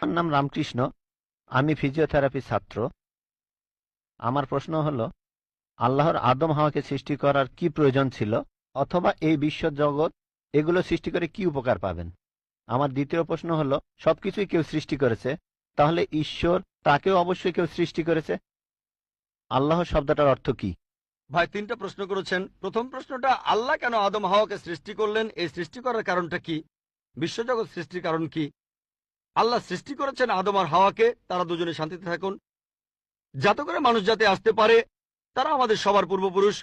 আমার নাম রামকৃষ্ণ, আমি ফিজিওথেরাপি ছাত্র। আমার প্রশ্ন হলো, আল্লাহর আদম হাওয়াকে সৃষ্টি করার কি প্রয়োজন ছিল, অথবা এই বিশ্ব জগৎ এগুলো সৃষ্টি করে কি উপকার পাবেন? আমার দ্বিতীয় প্রশ্ন হলো, সবকিছুই কেউ সৃষ্টি করেছে, তাহলে ঈশ্বর তাকেও অবশ্যই কেউ সৃষ্টি করেছে। আল্লাহ শব্দটার অর্থ কি? ভাই 3টা প্রশ্ন করেছেন। প্রথম প্রশ্নটা, আল্লাহ কেন আদম হাওয়াকে সৃষ্টি করলেন, এই সৃষ্টি করার কারণটা কি, বিশ্বজগৎ সৃষ্টির কারণ কি? আল্লাহ সৃষ্টি করেছেন আদম আর হাওয়াকে, তারা দুজনে শান্তিতে থাকুন, যাতে করে মানুষ যাতে আসতে পারে। তারা আমাদের সবার পূর্বপুরুষ।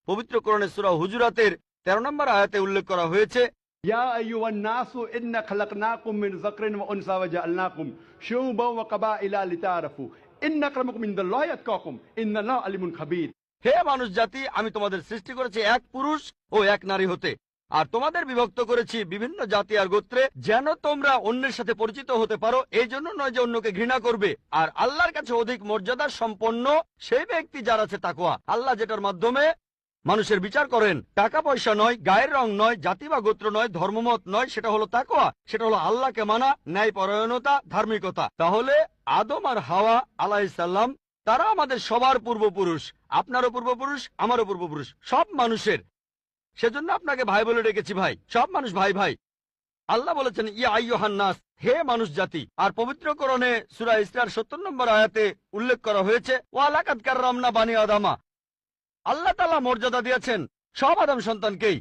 পবিত্র কোরআনে সূরা হুজুরাতের 13 নম্বর আয়াতে উল্লেখ করা হয়েছে, ইয়া আইয়ুহান নাসু ইন্না খালাকনাকুম মিন যাকরিন ওয়া উনসা ওয়া জাআলনাকুম শুউবান ওয়া কাবাইলা লিতাআরাফু ইন্না আক্রামাকুম ইনদাল্লাহি আতকাকুম ইন্নাল্লাহা আলিমুন খাবীর। হে মানুষ জাতি, আমি তোমাদের সৃষ্টি করেছি এক পুরুষ ও এক নারী হতে, আর তোমাদের বিভক্ত করেছি বিভিন্ন জাতি আর গোত্রে, যেন তোমরা অন্যের সাথে পরিচিত হতে পারো। এই জন্য নয় যে অন্যকে ঘৃণা করবে। আর আল্লাহর কাছে অধিক মর্যাদা সম্পন্ন সেই ব্যক্তি যার আছে তাকওয়া। আল্লাহ যেটার মাধ্যমে মানুষের বিচার করেন, টাকা পয়সা নয়, গায়ের রং নয়, জাতি বা গোত্র নয়, ধর্মমত নয়, সেটা হলো তাকওয়া। সেটা হলো আল্লাহকে মানা, ন্যায়পরায়ণতা, ধার্মিকতা। তাহলে আদম আর হাওয়া আলাইহিস সালাম তারা আমাদের সবার পূর্বপুরুষ, আপনারও পূর্বপুরুষ, আমারও পূর্বপুরুষ, সব মানুষের। সেজন্য আপনাকে ভাই বলে ডেকেছি। ভাই, সব মানুষ ভাই ভাই। আল্লাহ বলেছেন ইয়া আইয়ুহান নাস, হে মানুষ জাতি। আর পবিত্র কোরআনে সূরা ইসরার 70 নম্বর আয়াতে উল্লেখ করা হয়েছে, ওয়া লাকাদ কাররামনা বানি আদামা। আল্লাহ তাআলা মর্যাদা দিয়েছেন সব আদম সন্তানকেই।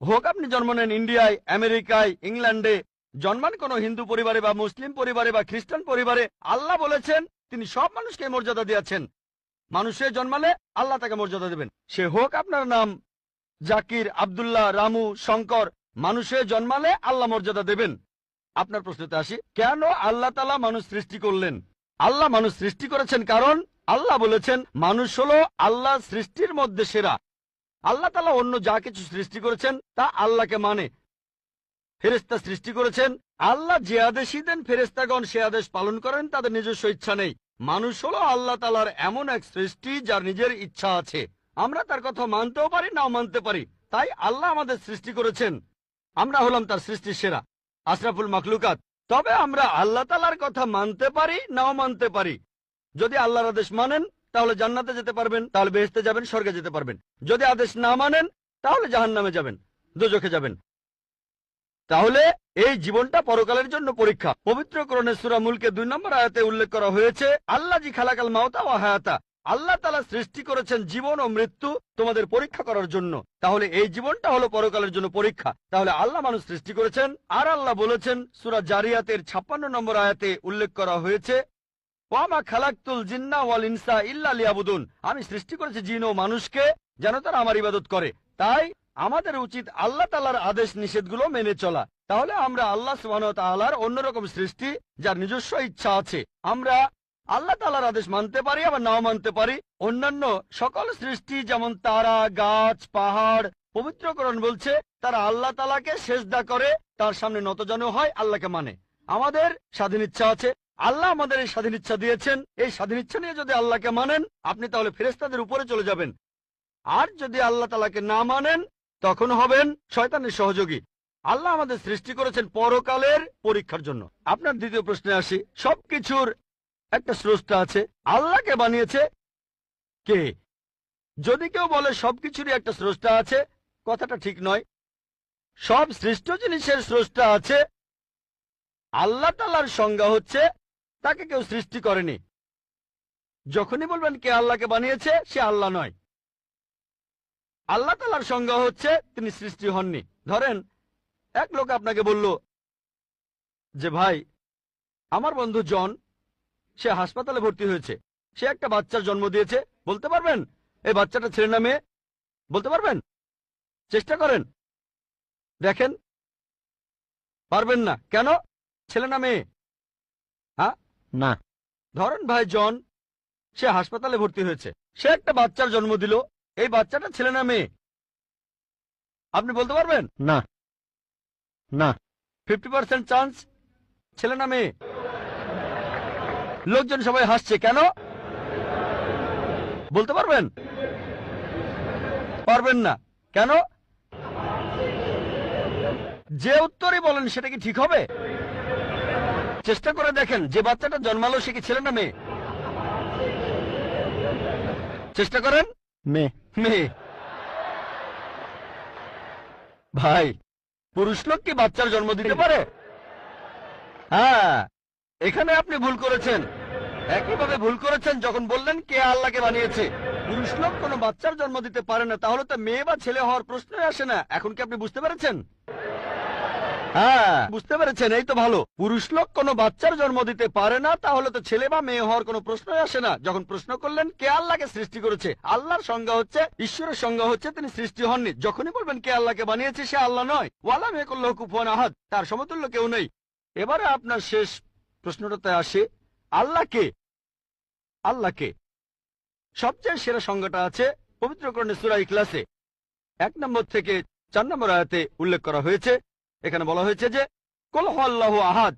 হোক আপনি জন্ম নেন ইন্ডিয়ায়, আমেরিকায়, ইংল্যান্ডে, জন্মান কোন হিন্দু পরিবারে বা মুসলিম পরিবারে বা খ্রিস্টান পরিবারে, আল্লাহ বলেছেন তিনি সব মানুষকে মর্যাদা দিয়েছেন। মানুষে জন্মালে আল্লাহ তাকে মর্যাদা দেবেন। সে হোক আপনার নাম জাকির, আব্দুল্লাহ, রামু, শঙ্কর, মানুষে জন্মালে আল্লাহ মর্যাদা দেবেন। আপনার প্রশ্নতে আসি, কেন আল্লাহ তাআলা মানুষ সৃষ্টি করলেন? আল্লাহ মানুষ সৃষ্টি করেছেন কারণ আল্লাহ বলেছেন মানুষ হলো আল্লাহ সৃষ্টির মধ্যে সেরা। আল্লাহ তাআলা অন্য যা কিছু সৃষ্টি করেছেন তা আল্লাহকে মানে। ফেরেশতা সৃষ্টি করেছেন, আল্লাহ যে আদেশই দেন ফেরেশতাগণ সে আদেশ পালন করেন, তাদের নিজস্ব ইচ্ছা নেই। মানুষ হলো আল্লাহ তাআলার এমন এক সৃষ্টি যার নিজের ইচ্ছা আছে। আমরা তার কথা মানতেও পারি, নাও মানতে পারি। তাই আল্লাহ আমাদের সৃষ্টি করেছেন, আমরা হলাম তার সৃষ্টির সেরা, আশরাফুল মাখলুকাত। তবে আমরা আল্লাহ তাআলার কথা মানতে পারি, নাও মানতে পারি। যদি আল্লাহর আদেশ মানেন তাহলে জান্নাতে যেতে পারবেন, তাহলে বেহেশতে যাবেন, স্বর্গে যেতে পারবেন। যদি আদেশ না মানেন তাহলে জাহান্নামে যাবেন, দোজখে যাবেন। তাহলে এই জীবনটা পরকালের জন্য পরীক্ষা। পবিত্র কোরআনে সূরা মুলকে 2 নম্বর আয়াতে উল্লেখ করা হয়েছে, আল্লাযী খালাকাল মাউতা ওয়া হায়াতা। আল্লাহ তাআলা সৃষ্টি করেছেন জীবন ও মৃত্যু তোমাদের পরীক্ষা করার জন্য। তাহলে এই জীবনটা হলো পরকালের জন্য পরীক্ষা। তাহলে আল্লাহ মানুষ সৃষ্টি করেছেন। আর আল্লাহ বলেছেন সূরা জারিয়াতের 56 নম্বর আয়াতে উল্লেখ করা হয়েছে, ওয়ামা খালাকতুল জিন্না ওয়াল ইনসা ইল্লা লিয়াবুদুন। আমি সৃষ্টি করেছি জিন ও মানুষকে যেন তারা আমার ইবাদত করে। তাই আমাদের উচিত আল্লাহ তাআলার আদেশ নিষেধগুলো মেনে চলা। তাহলে আমরা আল্লাহ সুবহানাহু ওয়া তাআলার অন্যরকম সৃষ্টি যার নিজস্ব ইচ্ছা আছে। আমরা আল্লাহ তাআলার আদেশ মানতে পারি, আবার নাও মানতে পারি। অন্যান্য সকল সৃষ্টি যেমন তারা, গাছ, পাহাড়, পবিত্র কোরআন বলছে তারা আল্লাহ তাআলাকে সেজদা করে, তার সামনে নতজানু হয়, আল্লাহকে মানে। আমাদের স্বাধীন ইচ্ছা আছে, আল্লাহ আমাদের এই স্বাধীন ইচ্ছা দিয়েছেন। এই স্বাধীন ইচ্ছা নিয়ে যদি আল্লাহকে মানেন আপনি তাহলে ফেরেশতাদের উপরে চলে যাবেন। আর যদি আল্লাহ তাআলাকে না মানেন তখন হবেন শয়তানের সহযোগী। আল্লাহ আমাদের সৃষ্টি করেছেন পরকালের পরীক্ষার জন্য। আপনার দ্বিতীয় প্রশ্নে আসি, সবকিছুর একটা স্রষ্টা আছে, আল্লাহকে বানিয়েছে কে? যদি কেউ বলে সবকিছুরই একটা স্রষ্টা আছে, কথাটা ঠিক নয়। সব সৃষ্ট জিনিসের স্রষ্টা আছে। আল্লাহ তাআলার সংজ্ঞা হচ্ছে তাকে কেউ সৃষ্টি করেনি। যখনই বলবেন কে আল্লাহকে বানিয়েছে, সে আল্লাহ নয়। আল্লাহ তাআলার সংজ্ঞা হচ্ছে তিনি সৃষ্টি হননি। ধরেন এক লোক আপনাকে বলল যে ভাই, আমার বন্ধু জন, সে হাসপাতালে ভর্তি হয়েছে, সে একটা বাচ্চার জন্ম দিয়েছে। বলতে পারবেন এই বাচ্চাটা ছেলে না মেয়ে? বলতে পারবেন? চেষ্টা করেন, দেখেন। পারবেন না কেন? ছেলে না মেয়ে? হ্যাঁ না। ধরেন ভাই জন, সে হাসপাতালে ভর্তি হয়েছে, সে একটা বাচ্চার জন্ম দিল। এই বাচ্চাটা ছেলে না মেয়ে? আপনি বলতে পারবেন? না। না। 50% চান্স ছেলে না মেয়ে। লোকজন সবাই হাসছে কেন? বলতে পারবেন? পারবেন না কেন? যে উত্তরই বলেন সেটা কি ঠিক হবে? চেষ্টা করে দেখেন, যে বাচ্চাটা জন্মালো সে কি ছেলে না মেয়ে? চেষ্টা করেন। মেয়ে। মেয়ে। ভাই, পুরুষ লোক কি বাচ্চার জন্ম দিতে পারে? হ্যাঁ, এখানে আপনি ভুল করেছেন। একইভাবে ভুল করেছেন যখন বললেন কে আল্লাহকে বানিয়েছে। পুরুষ লোক কোনো বাচ্চার জন্ম দিতে পারে না, তাহলে তো মেয়ে বা ছেলে হওয়ার প্রশ্নই আসে না। এখন কি আপনি বুঝতে পেরেছেন? হ্যাঁ, বুঝতে পেরেছেন, এই তো ভালো। পুরুষ লোক কোনো বাচ্চার জন্ম দিতে পারে না, তাহলে তো ছেলে বা মেয়ে হওয়ার কোনো প্রশ্নই আসে না। যখন প্রশ্ন করলেন কে আল্লাহকে সৃষ্টি করেছে, আল্লাহর সংজ্ঞা হচ্ছে, ঈশ্বরের সংজ্ঞা হচ্ছে তিনি সৃষ্টি হননি। যখনই বলবেন কে আল্লাহকে বানিয়েছে, সে আল্লাহ নয়। ওয়ালাম ইয়াকুল্লাহু কুফুয়ান আহাদ, তার সমতুল্য কেউ নেই। এবারে আপনার শেষ প্রশ্নটাতে আসে, আল্লাহকে। আল্লাহকে সবচেয়ে সেরা সংজ্ঞাটা আছে পবিত্র কোরআনে সূরা ইখলাসে 1 নম্বর থেকে 4 নম্বর আয়াতে উল্লেখ করা হয়েছে। এখানে বলা হয়েছে যে কুল হুয়াল্লাহু আহাদ,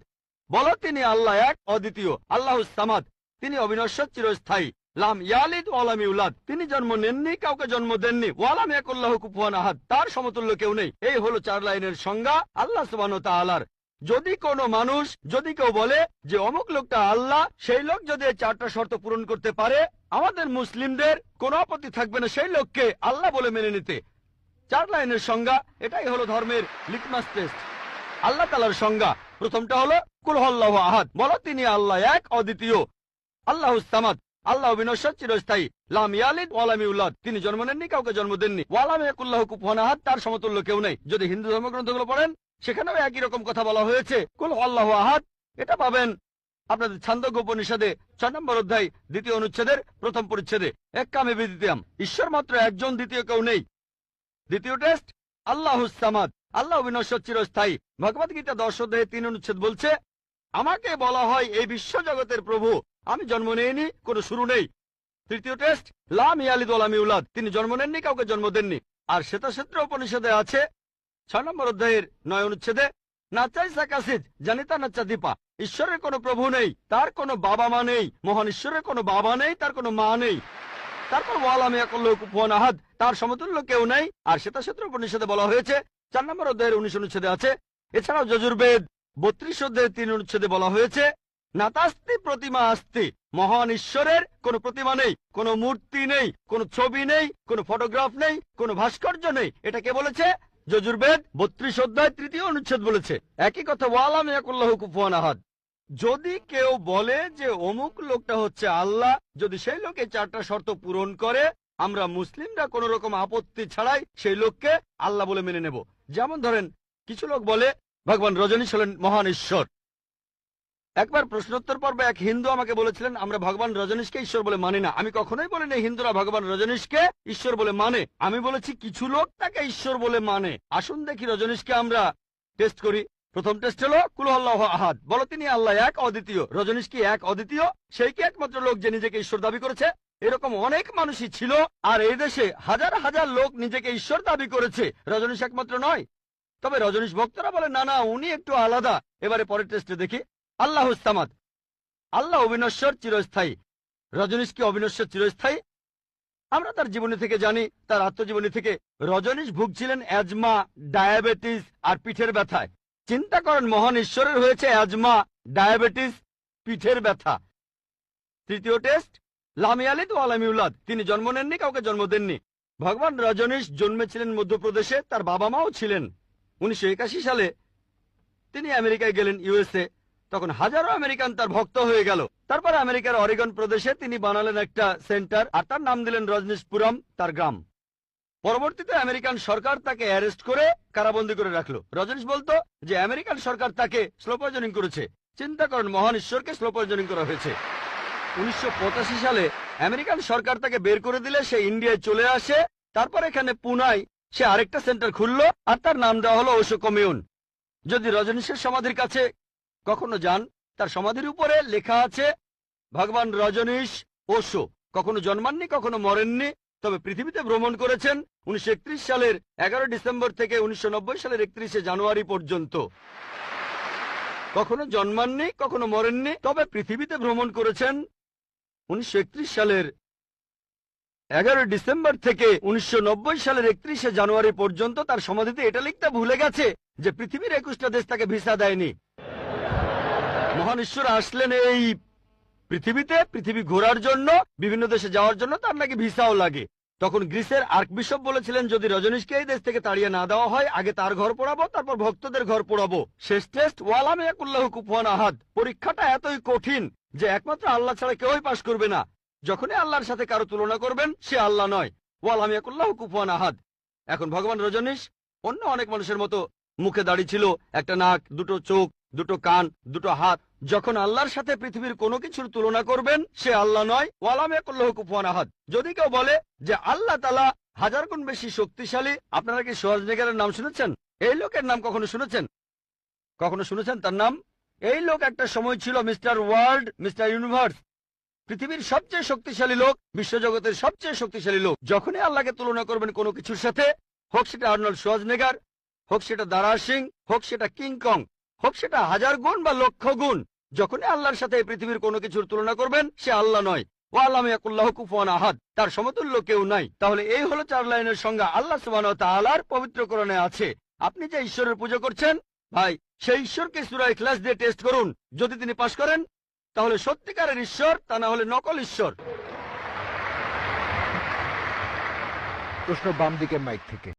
বলো তিনি আল্লাহ এক, অদ্বিতীয়। আল্লাহুস সামাদ, তিনি অবিনশ্বর, চিরস্থায়ী। লাম ইয়ালিদ ওয়া লাম ইউলাদ, তিনি জন্ম নেননি, কাউকে জন্ম দেননি। ওয়া লাম ইয়াকুল্লাহু কুফুয়ান আহাদ, তার সমতুল্য কেউ নেই। এই হলো 4 লাইনের সংজ্ঞা আল্লাহ সুবহানাহু ওয়া তাআলার। যদি কোনো মানুষ, যদি কেউ বলে যে অমুক লোকটা আল্লাহ, সেই লোক যদি এই 4টা শর্ত পূরণ করতে পারে, আমাদের মুসলিমদের কোনো আপত্তি থাকবে না সেই লোককে আল্লাহ বলে মেনে নিতে। 4 লাইনের সংজ্ঞা, এটাই হলো ধর্মের লিটমাস টেস্ট। আল্লাহ তাআলার সংজ্ঞা প্রথমটা হলো কুল হুয়াল্লাহু আহাদ, বলো তিনি আল্লাহ এক, অদ্বিতীয়। আল্লাহুস সামাদ, আল্লাহ বিনশ্বর, চিরস্থায়ী। লাম ইয়ালিদ ওয়া লাম ইউলাদ, তিনি জন্ম নেননি, কাউকে জন্ম দেননি। ওয়া লাম ইয়াকুল্লাহু কুফুয়ান আহাদ, তার সমতুল্য কেউ নেই। যদি হিন্দু ধর্মগ্রন্থগুলো পড়েন, সেখানেও একই রকম কথা বলা হয়েছে, কুল হুয়াল্লাহু আহাদ। এটা পাবেন আপনাদের ছান্দোগ্য উপনিষদে 6 নম্বর অধ্যায় 2য় অনুচ্ছেদের 1ম পরিচ্ছেদে। এক কামে বিদিতাম, ঈশ্বর মাত্র একজন, দ্বিতীয় কেউ নেই। দ্বিতীয় টেস্ট আল্লাহুস সামাদ, আল্লাহ বিনশ্বর, চিরস্থায়ী। ভগবত গীতা 10 অধ্যায়ে 3 অনুচ্ছেদ বলছে, আমাকে বলা হয় এই বিশ্ব জগতের প্রভু, আমি জন্ম নেইনি, কোনো শুরু নেই। তৃতীয় টেস্ট লাম ইয়ালিদ ওয়া লাম ইউলাদ, তিনি জন্ম নেননি, কাউকে জন্ম দেননি। আর শ্বেতাক্ষেত্র উপনিষদে আছে 6 নম্বর অধ্যায়ের 9 অনুচ্ছেদে, নাচাই সাকাসিদ জানিতা নাচা দীপা, ঈশ্বরের কোনো প্রভু নেই, তার কোনো বাবা মা নেই। মহান ঈশ্বরের কোনো বাবা নেই, তার কোনো মা নেই। তারপর ওয়ালাম ইয়াকুল্লাহু কুফুয়ান আহাদ, তার সমতুল্য কেউ নেই। আর শ্বেতাক্ষেত্র উপনিষদে বলা হয়েছে 4 নম্বর অধ্যায়ের 19 অনুচ্ছেদে আছে। এছাড়াও যজুর্বেদ 32 অধ্যায়ের 3 অনুচ্ছেদে বলা হয়েছে, নাতাস্তি প্রতিমা আস্তি, মহান ঈশ্বরের কোনো প্রতিমা নেই, কোনো মূর্তি নেই, কোনো ছবি নেই, কোনো ফটোগ্রাফ নেই, কোনো ভাস্কর্য নেই। এটা কে বলেছে? যজুর্বেদ 32 অধ্যায় 3য় অনুচ্ছেদ বলেছে একই কথা, ওয়ালাম ইয়াকুল্লাহু কুফুয়ান আহাদ। যদি কেউ বলে যে অমুক লোকটা হচ্ছে আল্লাহ, যদি সেই লোকে 4টা শর্ত পূরণ করে, আমরা মুসলিমরা কোন রকম আপত্তি ছাড়াই সেই লোককে আল্লাহ বলে মেনে নেব। যেমন ধরেন, কিছু লোক বলে ভগবান রজনীশ হলেন মহান ঈশ্বর। একবার প্রশ্নোত্তর পর্বে এক হিন্দু আমাকে বলেছিলেন, আমরা ভগবান রজনীশকে ঈশ্বর বলে মানি না। আমি কখনোই বলিনি হিন্দুরা ভগবান রজনীশকে ঈশ্বর বলে মানে। আমি বলেছি কিছু লোক তাকে ঈশ্বর বলে মানে। আসুন দেখি রজনীশকে আমরা টেস্ট করি। প্রথম টেস্ট হলো কুল হুয়াল্লাহু আহাদ, বলো তিনি আল্লাহ এক, অদ্বিতীয়। রজনীশ কি এক, অদ্বিতীয়? সেই কি একমাত্র লোক যে নিজেকে ঈশ্বর দাবি করেছে? এরকম অনেক মানুষই ছিল, আর এই দেশে হাজার হাজার লোক নিজেকে ঈশ্বর দাবি করেছে। রজনীশ একমাত্র নয়। তবে রজনীশ ভক্তরা বলে না না, উনি একটু আলাদা। এবারে পরের টেস্টে দেখি। আল্লাহুস সামাদ, আল্লাহ অবিনশ্বর, চিরস্থায়ী। রজনীশ কি অবিনশ্বর, চিরস্থায়ী? আমরা তার জীবনী থেকে জানি, তার আত্মজীবনী থেকে। রজনীশ ভুগছিলেন অ্যাজমা, ডায়াবেটিস আর পিঠের ব্যথায়। চিন্তা করেন, মহান ঈশ্বরের হয়েছে অ্যাজমা, ডায়াবেটিস, পিঠের ব্যথা। তৃতীয় টেস্ট লাম ইয়ালিদ ওয়া লাম ইউলাদ, তিনি জন্ম নেননি, কাউকে জন্ম দেননি। ভগবান রজনীশ জন্মেছিলেন মধ্যপ্রদেশে, তার বাবা মাও ছিলেন। 1981 সালে তিনি আমেরিকায় গেলেন, ইউএসএ। তখন হাজারো আমেরিকান তার ভক্ত হয়ে গেল। তারপর আমেরিকার অরিগন প্রদেশে তিনি বানালেন একটা সেন্টার, আর তার নাম দিলেন রজনীশপুরম, তার গ্রাম। পরবর্তীতে আমেরিকান সরকার তাকে অ্যারেস্ট করে কারাবন্দী করে রাখলো। রজনীশ বলতো যে আমেরিকান সরকার তাকে স্লো পয়জনিং করেছে। চিন্তা করেন, মহান ঈশ্বরকে স্লো পয়জনিং করা হয়েছে। 1985 সালে আমেরিকান সরকার তাকে বের করে দিলে সে ইন্ডিয়ায় চলে আসে। তারপর এখানে পুনায় সে আরেকটা সেন্টার খুললো, আর তার নাম দেওয়া হলো ওশো কমিউন। যদি রজনীশের সমাধির কাছে কখনো যান, তার সমাধির উপরে লেখা আছে ভগবান রজনীশ ওশো। কখনো জন্মাননি, কখনো মরেননি, তবে পৃথিবীতে ভ্রমণ করেছেন 1931 সালের 11 ডিসেম্বর থেকে 1990 সালের 31শে জানুয়ারি পর্যন্ত। কখনো জন্মাননি, কখনো মরেননি, তবে পৃথিবীতে ভ্রমণ করেছেন 1931 সালের 11 ডিসেম্বর থেকে 1990 সালের 31শে জানুয়ারি পর্যন্ত। তার সমাধিতে এটা লিখতে ভুলে গেছে যে পৃথিবীর 21টা দেশ তাকে ভিসা দেয়নি। মহান ঈশ্বর আসলেন এই পৃথিবী ঘোরার জন্য, বিভিন্ন দেশে যাওয়ার জন্য তার নাকি ভিসাও লাগে। তখন গ্রিসের আর্কবিশপ বলেছিলেন, যদি রজনীশকে এই দেশ থেকে তাড়িয়ে না দেওয়া হয়, আগে তার ঘর পোড়াবো, তারপর ভক্তদের ঘর পোড়াবো। শেষ টেস্ট ওয়ালাম ইয়াকুল্লাহু কুফুয়ান আহাদ। পরীক্ষাটা এতই কঠিন যে একমাত্র আল্লাহ ছাড়া কেউই পাশ করবে না। যখনই আল্লাহর সাথে কারো তুলনা করবেন, সে আল্লাহ নয়। ওয়ালাম ইয়াকুল্লাহু কুফুয়ান আহাদ। এখন ভগবান রজনীশ অন্য অনেক মানুষের মতো মুখে দাড়ি ছিল, একটা নাক, দুটো চোখ, দুটো কান, দুটো হাত। যখন আল্লাহর সাথে পৃথিবীর কোনো কিছুর তুলনা করবেন, সে আল্লাহ নয়। ওয়ালাম ইয়াকুল্লাহু কুফুয়ান আহাদ। যদি কেউ বলে যে আল্লাহ তাআলা 1000 গুণ বেশি শক্তিশালী, আপনারা কি শোয়ার্জনেগারের নাম শুনেছেন? এই লোকের নাম কখনো শুনেছেন? কখনো শুনেছেন তার নাম? এই লোক একটা সময় ছিল মিস্টার ওয়ার্ল্ড, মিস্টার ইউনিভার্স, পৃথিবীর সবচেয়ে শক্তিশালী লোক, বিশ্বজগতের সবচেয়ে শক্তিশালী লোক। যখনই আল্লাহকে তুলনা করবেন কোনো কিছুর সাথে, হোক সেটা আর্নল্ড শোয়ার্জনেগার, হোক সেটা দারা সিং, হোক সেটা কিং কং, হোক সেটা 1000 গুণ বা লক্ষ গুণ, যখনই আল্লাহর সাথে এই পৃথিবীর কোনো কিছুর তুলনা করবেন, সে আল্লাহ নয়। ওয়ালাম ইয়াকুল্লাহু কুফুয়ান আহাদ। তার সমতুল্য কেউ নাই। তাহলে এই হলো 4 লাইনের সংজ্ঞা আল্লাহ সুবহানাহু ওয়া তাআলার পবিত্র কোরআনে আছে। আপনি যে ঈশ্বরের পূজা করছেন, ভাই, সেই ঈশ্বরকে সূরা ইখলাস দিয়ে টেস্ট করুন। যদি তিনি পাশ করেন, তাহলে সত্যিকারের ঈশ্বর, তা না হলে নকল ঈশ্বর। প্রশ্ন বাম দিকের মাইক থেকে।